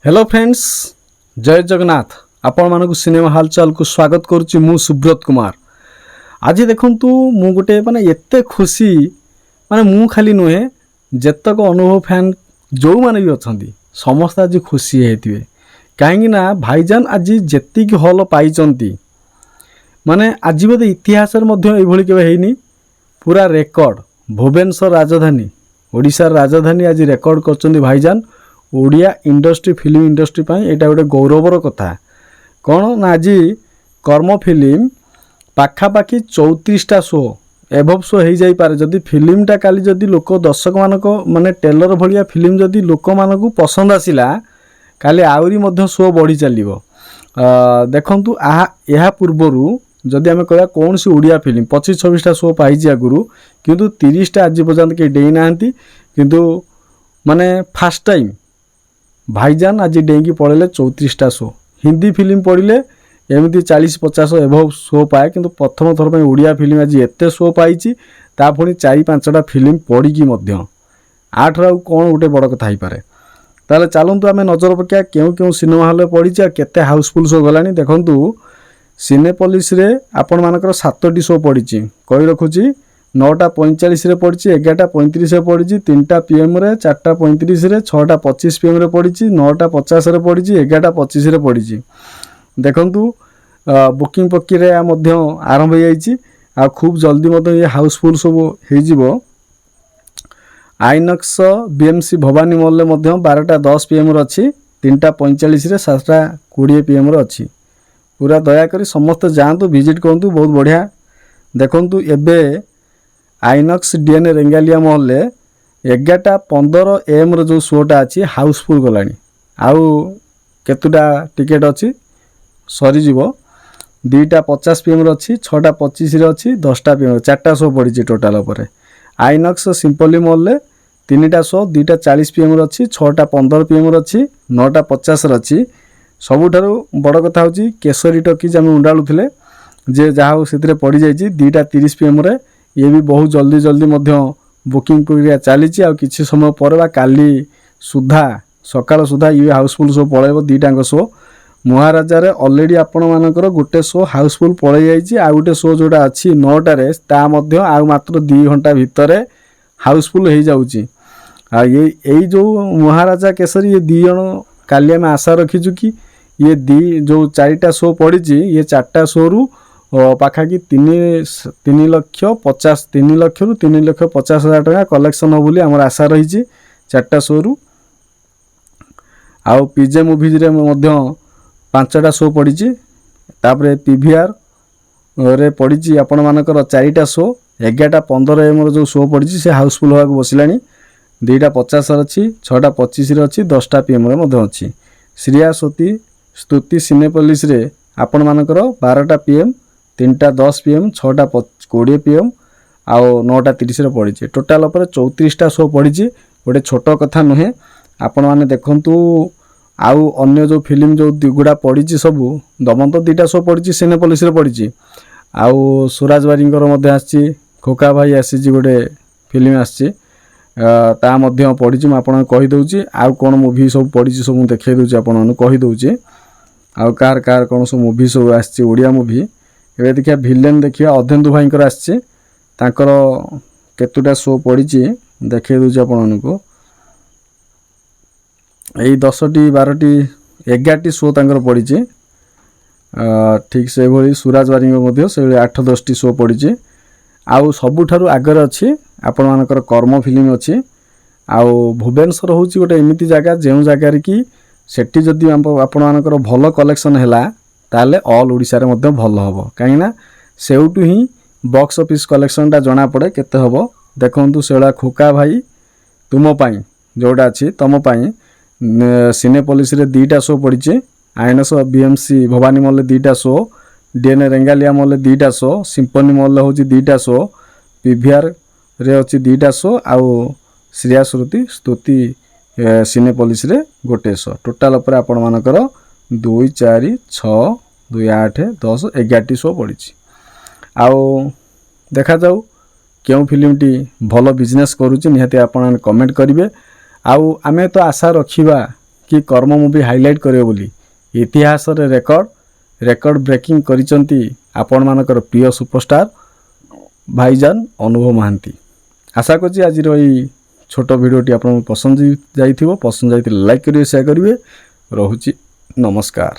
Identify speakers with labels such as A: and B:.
A: Hello friends, जय जगन्नाथ। आपण मानक सिनेमा हालचाल को स्वागत करुच्ची मु सुब्रत कुमार। आज देखंतु मु गोटे माने एते खुशी माने मु खाली नुहे जेतक अनुभव फैन जो माने भी अछंती समस्त आज खुशी हेतिबे काहेकि ना भाईजान आज जेतिक हॉल पाइचंती माने आज बोधे इतिहास मध्य एभली केबे हेइनी। पूरा रेकर्ड भुवनेश्वर राजधानी ओडिशा राजधानी आज रेकर्ड करचंती भाईजान। ओडिया इंडस्ट्री फिल्म इंडस्ट्री पाई एटा गोटे गौरवर कथा कौन ना आज कर्म फिल्म पाखापाखि 34टा शो एभव शो हो जाई पारे जदि फिल्मटा काली जदि लोक दर्शक मानक माने टेलर भलिया फिल्म जदि लोक मानक पसंद आसिला काली आउरी मध्य शो बढ़ी चलिबो। देखंतु ଏହା ପୂର୍ବରୁ जदि आम कह कौन सी ओडिया फिल्म 25-26टा शो पाई आगुरु किंतु 30टा आज पर्यंत के डेई नांती किंतु माने फास्ट टाइम भाईजान आज डेंगी पड़े 34टा शो। हिंदी फिल्म पड़े एमती 40-50 एभव शो पाए किंतु प्रथम थर पर ओडिया फिल्म आज एत शो पाई पुणी 4-5टा फिल्म पड़ी आठ रु कौन गोटे बड़ कथा पारे। ताले चलतु आम नजर पकिया क्यों क्यों सिनेमा हॉल पड़ी केते हाउसफुल शो गलानी। देखंतु सिनेपोलिस रे आपण मानकर 7टी शो पड़ी कही रखुची 9:45 पड़ी 11:35 पड़ी 3टा PM रे 4:35 रे 6:25 PM रे पड़ी 9:50 पड़ी 11:25 पड़ी। देखंतु बुकिंग प्रक्रिया मध्य आरंभ हो जाइए आ खूब जल्दी मध्य ये हाउसफुल सब हो। आइनक्स BMC भवानी मॉल मध्य 12:10 PM रे अच्छी 3:45 रे 7:20 PM रे अच्छी। पूरा दयाकोरी समस्त जातु विजिट करूँ बहुत बढ़िया। देखंतु एबे Inox DN Regalia mall 11:15 AM रो जो शोटा अच्छी हाउसफुल गलानी आउ केतुटा टिकेट अच्छी सरी जीवो 2:50 PM रो अच्छी 6:25 रे अच्छी 10टा PM 4टा शो पड़ी टोटाल उपर। आइनक्स सिंपली मॉल 3टा शो 2:40 PM रो अच्छी 6:15 PM रो अच्छी 9:50 रो अच्छी। सबुठारु बड़ कथा होची केसरी टकीज आम उंडालुथिले जे जहाँ से पड़ जाइए 2:30 PM रे ये भी बहुत जल्दी जल्दी मध्य बुकिंग प्रक्रिया चली आ किसी समय पर काली सुधा सकाल सुधा ये हाउसफुल शो पलैब 2टांग शो। महाराजा रे ऑलरेडी आपण मानकर गोटे शो हाउसफुल पलै जाइए आ गोटे शो जोटा अच्छी 9टारे ता मध्य आ मात्र 2 घंटा भितर हाउसफुल हो जाउची। आ ये जो महाराजा केसरी ये 2 जन काली आम आशा रखीचु कि ये जो 4टा शो पड़ी ये 4टा शो रु पाखाकि 3 लक्ष रु 3,50,000 टका कलेक्शन हो बोली आमर आशा रही 4टा शो रु। आउ PJ मूवीज रे मध्य 5टा शो पड़ी तापरे PVR रे पड़ी आपण मानकर 4टा शो 11:15 AM जो शो पड़ी से हाउसफुल होगा बसलानी 2:50 अच्छी 6:25 अच्छी 10टा PM रे मध्य अच्छी। श्रिया सती स्तुति सिनेपोलिस रे आपण मानकर 12टा PM 3:10 PM 6:20 PM आउ 9:30 पड़ी टोटाल पर 34टा शो पड़ी गोटे छोट कथा नुहे। आपण माने देखंतु आउ अन्य जो फिल्म जो गुड़ा पड़ी सबू दमन तो 2टा शो पड़ी सिनेपोलिस रे पड़ी आउ सुराज बारींकर मध्य आसी खोका भाई आसी गोटे फिल्म आसी ता मध्य पड़ी मुझे कहीदे आउ कौन मुवी सब पड़ी सब देखा दूसरी आपको कहीदे आउ कार कार कौन सब मुवी सब आसी ओडिया मुवी। ए देखिए भिलेन देखिए अधेन्दु भाई आसी केतुटा शो पड़ी देखा दूसरी आपको यही 10टी 12टी 11टी शो तंकर पड़ी ठीक से भली सुराज बारी से 8-10टी शो पड़ी। आउ सबुठारु आगर अच्छी आपण मानकर कर्म फिल्म अच्छी। आउ भुवनेश्वर हूँ गोटे एमती जगह जो जगार कि सेठी जदि आपण मानकर भल कलेक्शन है ताले ऑल ओडिशा रे मध्य भल हम कहीं सेउटू ही बॉक्स ऑफिस कलेक्शनटा जना पड़े केते हम। देखंतु सेला खोका भाई तुम पाई जोटा अच्छी तुम पाई सिनेपोलिस रे 2टा शो पड़ी आइनस BMC भवानी मॉल 2टा शो DN रेंगालिया मॉल 2टा शो सिंपनी मॉल हूँ 2टा शो PVR रे अच्छी 2टा शो आउ श्रिया श्रुति स्तुति सिनेपोलिस रे गोटे शो टोटाल पर आपण मानकर 2 4 6 2 8 10 11टी शो पड़ी। आउ देखा जाऊ क्यों फिल्मटी भल बिजनेस करुच्ची निहाती आपण कमेंट करेंगे। आउ आमे तो आशा रखिबा कि कर्म मुवी हाइलाइट करे बोली इतिहास रे रेकर्ड ब्रेकिंग करिसंती आपण मानकर प्रिय सुपरस्टार भाईजान अनुभव महांती। आशा करछि आज छोट भिडियोटी आपन पसंद जाइथिबो। पसंद जाइथिले लाइक करिवे शेयर करिवे। रहुछि नमस्कार।